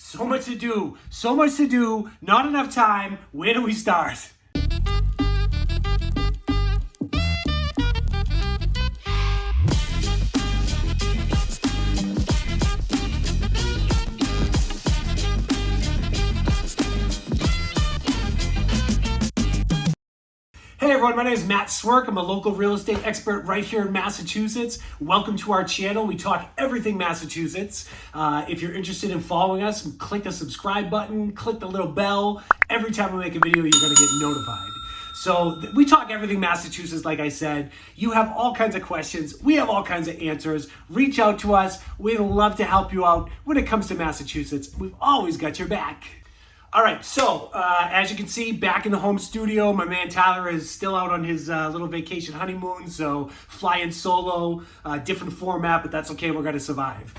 So much to do, not enough time. Where do we start? Hey everyone, my name is Matt Swierk. I'm a local real estate expert right here in Massachusetts. Welcome to our channel. We talk everything Massachusetts. If you're interested in following us, click the subscribe button, click the little bell. Every time we make a video, you're going to get notified. So we talk everything Massachusetts, like I said. You have all kinds of questions. We have all kinds of answers. Reach out to us. We'd love to help you out when it comes to Massachusetts. We've always got your back. All right, so as you can see, back in the home studio, my man Tyler is still out on his little vacation honeymoon, so flying solo, different format, but that's okay, we're gonna survive.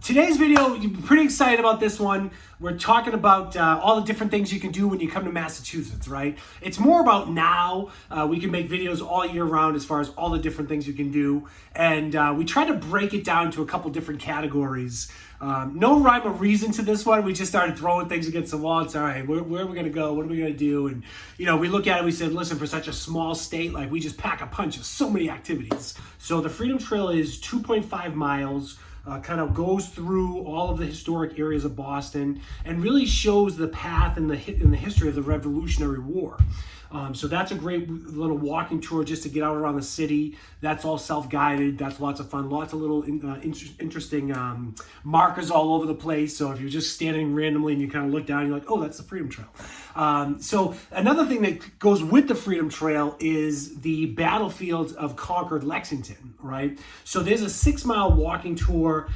Today's video, you're pretty excited about this one. We're talking about all the different things you can do when you come to Massachusetts, right? It's more about now. We can make videos all year round as far as all the different things you can do. And we try to break it down to a couple different categories. No rhyme or reason to this one. We just started throwing things against the wall. It's all right, where are we going to go? What are we going to do? And, you know, we look at it, we said, listen, for such a small state, like we just pack a punch of so many activities. So the Freedom Trail is 2.5 miles. Kind of goes through all of the historic areas of Boston and really shows the path and the history of the Revolutionary War. So that's a great little walking tour just to get out around the city. That's all self-guided. That's lots of fun. Lots of little interesting markers all over the place. So if you're just standing randomly and you kind of look down, you're like, oh, that's the Freedom Trail. So another thing that goes with the Freedom Trail is the battlefield of Concord, Lexington, right? So there's a 6-mile walking tour.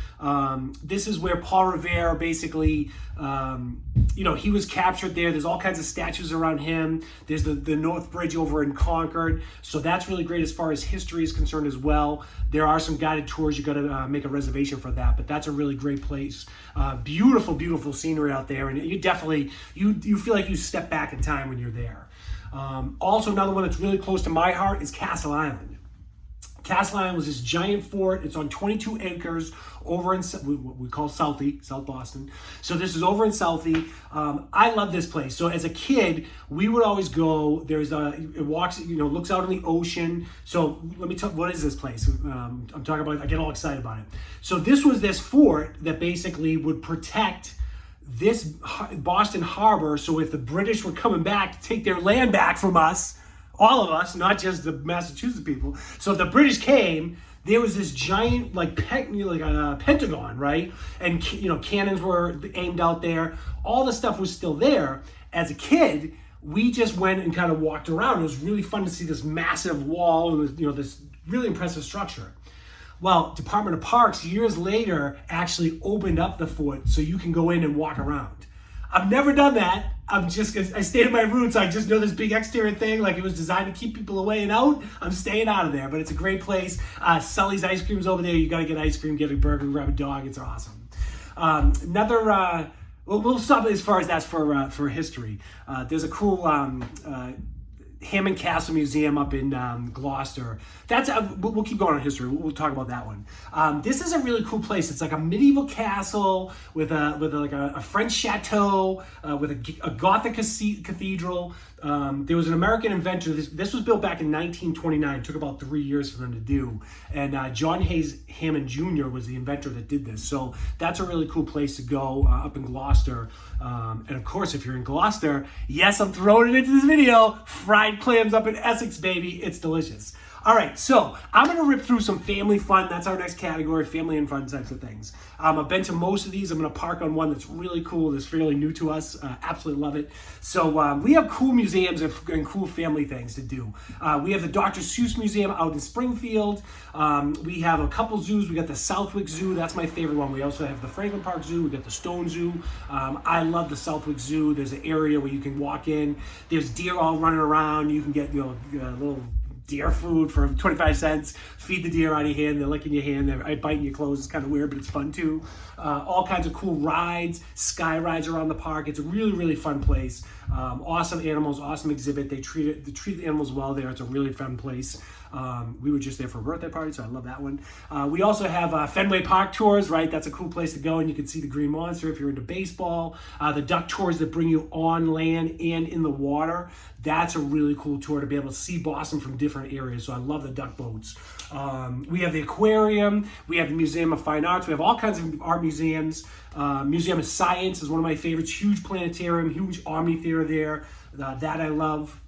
This is where Paul Revere basically, he was captured there. There's all kinds of statues around him. There's the North Bridge over in Concord. So that's really great as far as history is concerned as well. There are some guided tours. You got to make a reservation for that, but that's a really great place. Beautiful, beautiful scenery out there. And you definitely, you feel like you step back in time when you're there. Also, another one that's really close to my heart is Castle Island. Castle Island was this giant fort. It's on 22 acres over in what we call Southie, South Boston. So this is over in Southie. I love this place. So as a kid, we would always go. It walks, looks out on the ocean. So let me tell you, what is this place? I'm talking about. I get all excited about it. So this was this fort that basically would protect this Boston harbor. So if the British were coming back to take their land back from us, all of us, not just the Massachusetts people. So if the British came, there was this giant pentagon, right? And cannons were aimed out there. All the stuff was still there. As a kid, we just went and kind of walked around. It was really fun to see this massive wall and this really impressive structure. Well, Department of Parks years later actually opened up the fort so you can go in and walk around. I've never done that. I stayed at my roots. I just know this big exterior thing, like it was designed to keep people away and out. I'm staying out of there, but it's a great place. Sully's Ice Cream's over there. You got to get ice cream, get a burger, grab a dog. It's awesome. We'll stop as far as that's for history. There's a cool Hammond Castle Museum up in Gloucester. We'll keep going on history. We'll talk about that one. This is a really cool place. It's like a medieval castle with a French chateau, with a Gothic cathedral. There was an American inventor. This was built back in 1929. It took about 3 years for them to do. And John Hayes Hammond Jr. was the inventor that did this. So that's a really cool place to go up in Gloucester. And of course, if you're in Gloucester, yes, I'm throwing it into this video. Fried clams up in Essex, baby. It's delicious. All right, so I'm going to rip through some family fun. That's our next category, family and fun types of things. I've been to most of these. I'm going to park on one that's really cool, that's fairly new to us. Absolutely love it. So we have cool museums and cool family things to do. We have the Dr. Seuss Museum out in Springfield. We have a couple zoos. We got the Southwick Zoo. That's my favorite one. We also have the Franklin Park Zoo. We got the Stone Zoo. I love the Southwick Zoo. There's an area where you can walk in. There's deer all running around. You can get little deer food for 25 cents. Feed the deer out of your hand. They're licking your hand. They're biting your clothes. It's kind of weird, but it's fun too. All kinds of cool rides, sky rides around the park. It's a really, really fun place. Awesome animals, awesome exhibit. They treat the animals well there. It's a really fun place. We were just there for a birthday party, so I love that one. We also have Fenway Park tours, right? That's a cool place to go, and you can see the Green Monster if you're into baseball. The duck tours that bring you on land and in the water. That's a really cool tour to be able to see Boston from different areas, so I love the duck boats. We have the aquarium. We have the Museum of Fine Arts. We have all kinds of art museums. Museum of Science is one of my favorites. Huge planetarium, huge Omni Theater there. That I love.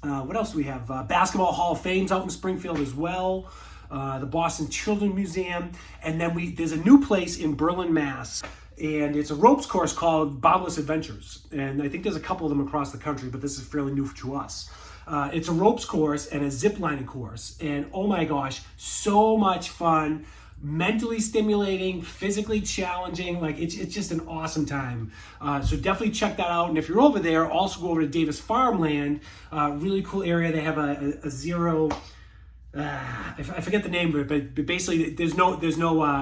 What else do we have? Basketball Hall of Fame's out in Springfield as well. The Boston Children's Museum. And then there's a new place in Berlin, Mass. And it's a ropes course called Boundless Adventures. And I think there's a couple of them across the country, but this is fairly new to us. It's a ropes course and a zip lining course. And oh my gosh, so much fun. Mentally stimulating, physically challenging, like it's just an awesome time. So definitely check that out. And if you're over there, also go over to Davis Farmland, really cool area. They have a zero, I forget the name of it, but basically there's no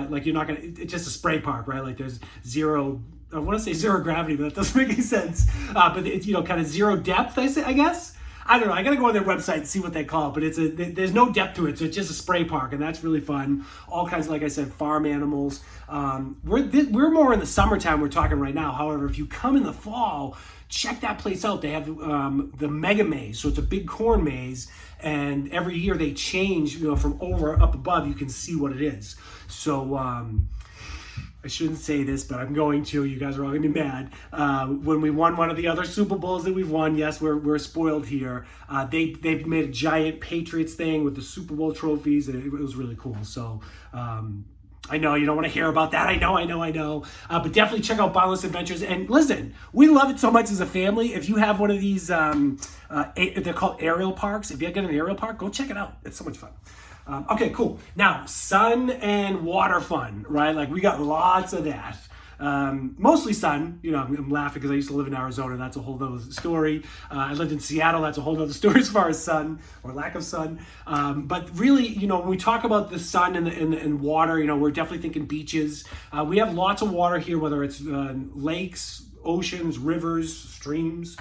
like you're not gonna, it's just a spray park, right? Like there's zero, I want to say zero gravity, but that doesn't make any sense. But it's, kind of zero depth, I guess. I don't know. I got to go on their website and see what they call it, but there's no depth to it, so it's just a spray park, and that's really fun. All kinds of, like I said, farm animals. We're more in the summertime. We're talking right now. However, if you come in the fall, check that place out. They have the Mega Maze, so it's a big corn maze, and every year they change. From over up above, you can see what it is. So. I shouldn't say this, but I'm going to. You guys are all going to be mad. When we won one of the other Super Bowls that we've won, yes, we're spoiled here. They made a giant Patriots thing with the Super Bowl trophies, and it was really cool. So I know you don't want to hear about that. I know. But definitely check out Boundless Adventures. And listen, we love it so much as a family. If you have one of these, they're called aerial parks. If you get an aerial park, go check it out. It's so much fun. Okay, cool. Now, sun and water fun, right? Like we got lots of that. Mostly sun. I'm laughing because I used to live in Arizona. That's a whole other story. I lived in Seattle. That's a whole other story as far as sun or lack of sun. But really, when we talk about the sun and water, we're definitely thinking beaches. We have lots of water here, whether it's lakes, oceans, rivers, streams.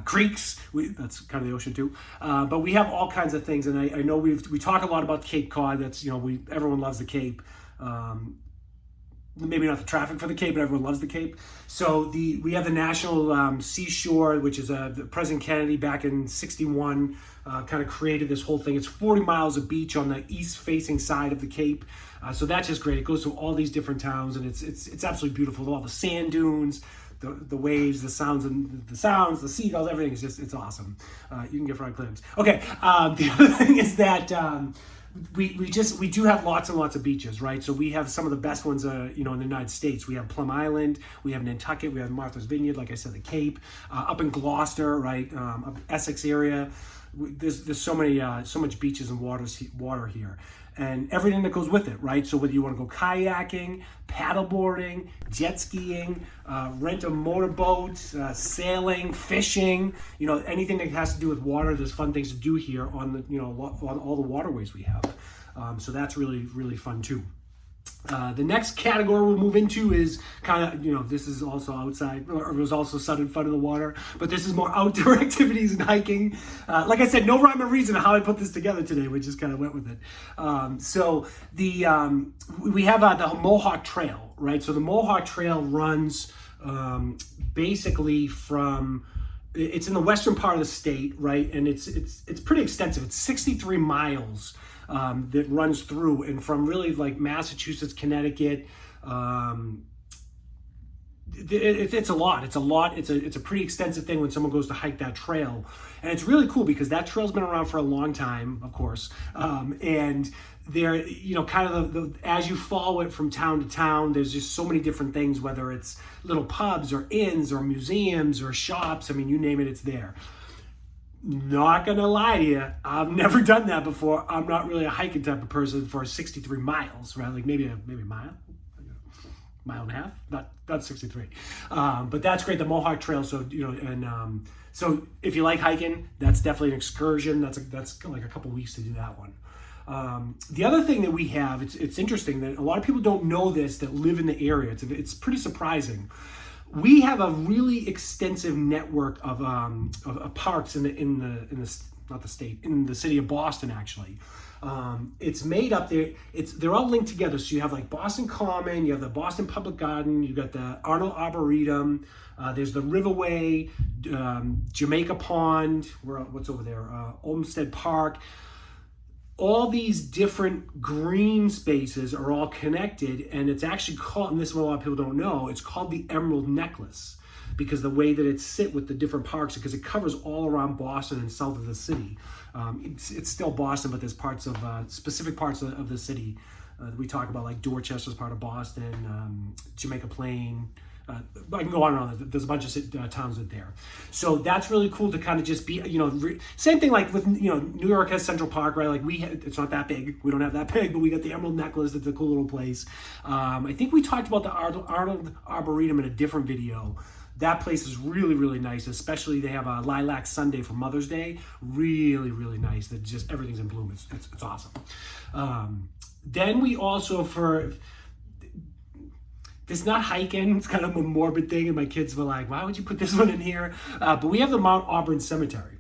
Creeks, that's kind of the ocean too, but we have all kinds of things, and I know we talk a lot about Cape Cod. That's everyone loves the Cape. Maybe not the traffic for the Cape, but everyone loves the Cape. So we have the National Seashore, which is President Kennedy back in '61 kind of created this whole thing. It's 40 miles of beach on the east-facing side of the Cape. So that's just great. It goes to all these different towns, and it's absolutely beautiful. All the sand dunes. The waves, the sounds, the seagulls, everything is it's awesome. You can get fried clams. Okay, the other thing is that we do have lots and lots of beaches, right? So we have some of the best ones, in the United States. We have Plum Island, we have Nantucket, we have Martha's Vineyard, like I said, the Cape, up in Gloucester, right, up Essex area. There's so much beaches and water here. And everything that goes with it, right? So whether you want to go kayaking, paddleboarding, jet skiing, rent a motorboat, sailing, fishing, anything that has to do with water, there's fun things to do here on on all the waterways we have. So that's really, really fun too. The next category we'll move into is kind of, this is also outside, or it was also sun and fun in the water, but this is more outdoor activities and hiking. Like I said, no rhyme or reason how I put this together today. We just kind of went with it. So we have the Mohawk Trail, right? So the Mohawk Trail runs basically it's in the western part of the state, right? And it's pretty extensive. It's 63 miles. That runs through, and from really like Massachusetts, Connecticut, it's a lot. It's a pretty extensive thing when someone goes to hike that trail, and it's really cool because that trail's been around for a long time, of course, and there, kind of as you follow it from town to town, there's just so many different things, whether it's little pubs or inns or museums or shops. I mean, you name it, it's there. Not gonna lie to you, I've never done that before. I'm not really a hiking type of person for 63 miles, right? Like maybe a mile and a half, not 63. But that's great, the Mohawk Trail. So so if you like hiking, that's definitely an excursion. That's like a couple weeks to do that one. The other thing that we have, it's interesting that a lot of people don't know this that live in the area. It's pretty surprising. We have a really extensive network of parks in the not the state, in the city of Boston, actually. It's made up there. They're all linked together. So you have like Boston Common, you have the Boston Public Garden, you got the Arnold Arboretum, there's the Riverway, Jamaica Pond, what's over there? Olmsted Park. All these different green spaces are all connected, and it's actually called, and this is what a lot of people don't know, it's called the Emerald Necklace, because the way that it's sit with the different parks, because it covers all around Boston and south of the city. It's still Boston, but there's parts of, specific parts of the city that we talk about, like Dorchester's part of Boston, Jamaica Plain. I can go on and on. There's a bunch of towns in there. So that's really cool to kind of just be, same thing like with, New York has Central Park, right? Like it's not that big. We don't have that big, but we got the Emerald Necklace. It's a cool little place. I think we talked about the Arnold Arboretum in a different video. That place is really, really nice, especially they have a Lilac Sunday for Mother's Day. Really, really nice. That just everything's in bloom. It's awesome. Then we also, it's not hiking, it's kind of a morbid thing, and my kids were like, why would you put this one in here? But we have the Mount Auburn Cemetery.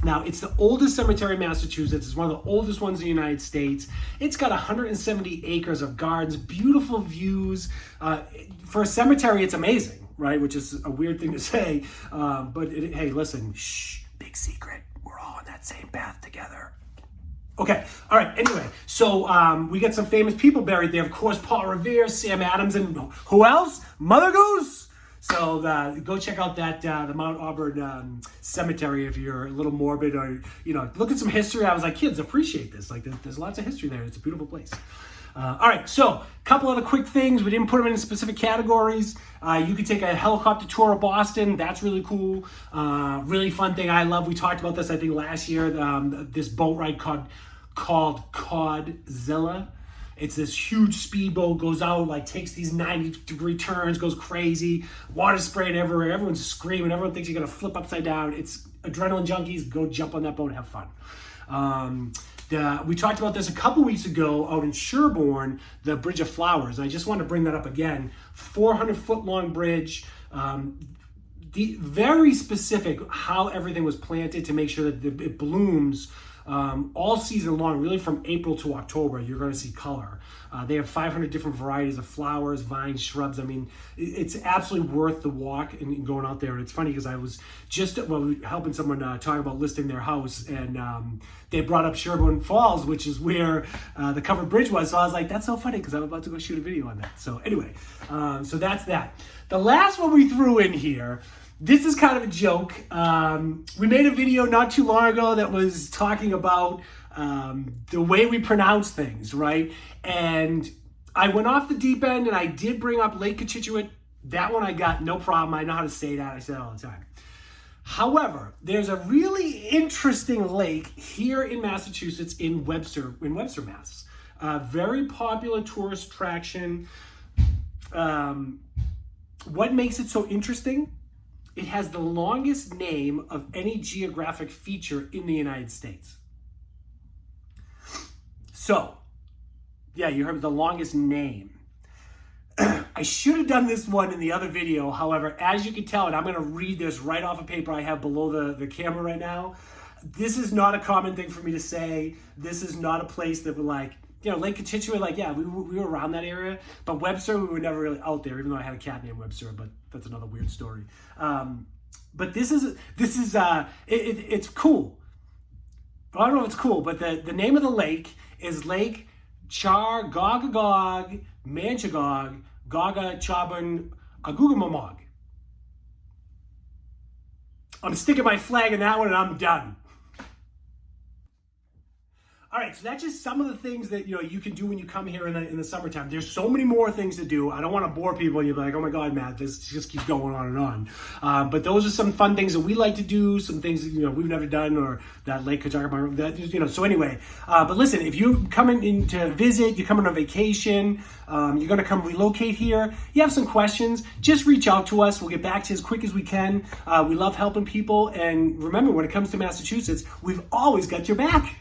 Now, it's the oldest cemetery in Massachusetts. It's one of the oldest ones in the United States. It's got 170 acres of gardens, beautiful views. For a cemetery, it's amazing, right? Which is a weird thing to say. Hey, listen, shh, big secret. We're all on that same path together. Okay, all right, anyway, so we got some famous people buried there. Of course, Paul Revere, Sam Adams, and who else? Mother Goose! So go check out that the Mount Auburn Cemetery if you're a little morbid or, look at some history. I was like, kids, appreciate this. Like, there's lots of history there. It's a beautiful place. All right, so a couple other quick things. We didn't put them in specific categories. You could take a helicopter tour of Boston. That's really cool. Really fun thing I love. We talked about this, I think, last year. This boat ride called Codzilla. It's this huge speedboat, goes out, like takes these 90-degree turns, goes crazy, water spraying everywhere, everyone's screaming, everyone thinks you're gonna flip upside down. It's adrenaline junkies, go jump on that boat and have fun. We talked about this a couple weeks ago out in Sherborne, the Bridge of Flowers. I just want to bring that up again. 400-foot long bridge. Very specific how everything was planted to make sure that it blooms all season long, really from April to October. You're going to see color. They have 500 different varieties of flowers, vines, shrubs. I mean, it's absolutely worth the walk and going out there. And it's funny because I was just helping someone talk about listing their house, and they brought up Sherborne Falls, which is where the covered bridge was. So I was like, that's so funny because I'm about to go shoot a video on that. So anyway, so that's that. The last one we threw in here, this is kind of a joke. We made a video not too long ago that was talking about the way we pronounce things, right? And I went off the deep end and I did bring up Lake Cochituate. That one I got no problem. I know how to say that. I say it all the time. However, there's a really interesting lake here in Massachusetts in Webster, Mass. Very popular tourist attraction. What makes it so interesting? It has the longest name of any geographic feature in the United States. So, yeah, you heard the longest name. I should have done this one in the other video. However, as you can tell, and I'm going to read this right off a paper I have below the camera right now. This is not a common thing for me to say. This is not a place that we're like, Lake Cochituate, like, yeah, we were around that area, but Webster, we were never really out there, even though I had a cat named Webster, but that's another weird story. But this is it's cool. I don't know if it's cool, but the name of the lake is Lake Chargogagog, Manchagog, Gaga Chaban, Agugamamog. I'm sticking my flag in that one and I'm done. All right, so that's just some of the things that you can do when you come here in the summertime. There's so many more things to do. I don't want to bore people and you're like, oh my God, Matt, this just keeps going on and on. But those are some fun things that we like to do, some things that we've never done, or that Lake Kachaka, that so anyway. But listen, if you're coming in to visit, you're coming on vacation, you're going to come relocate here, you have some questions, just reach out to us. We'll get back to you as quick as we can. We love helping people, and remember, when it comes to Massachusetts, we've always got your back.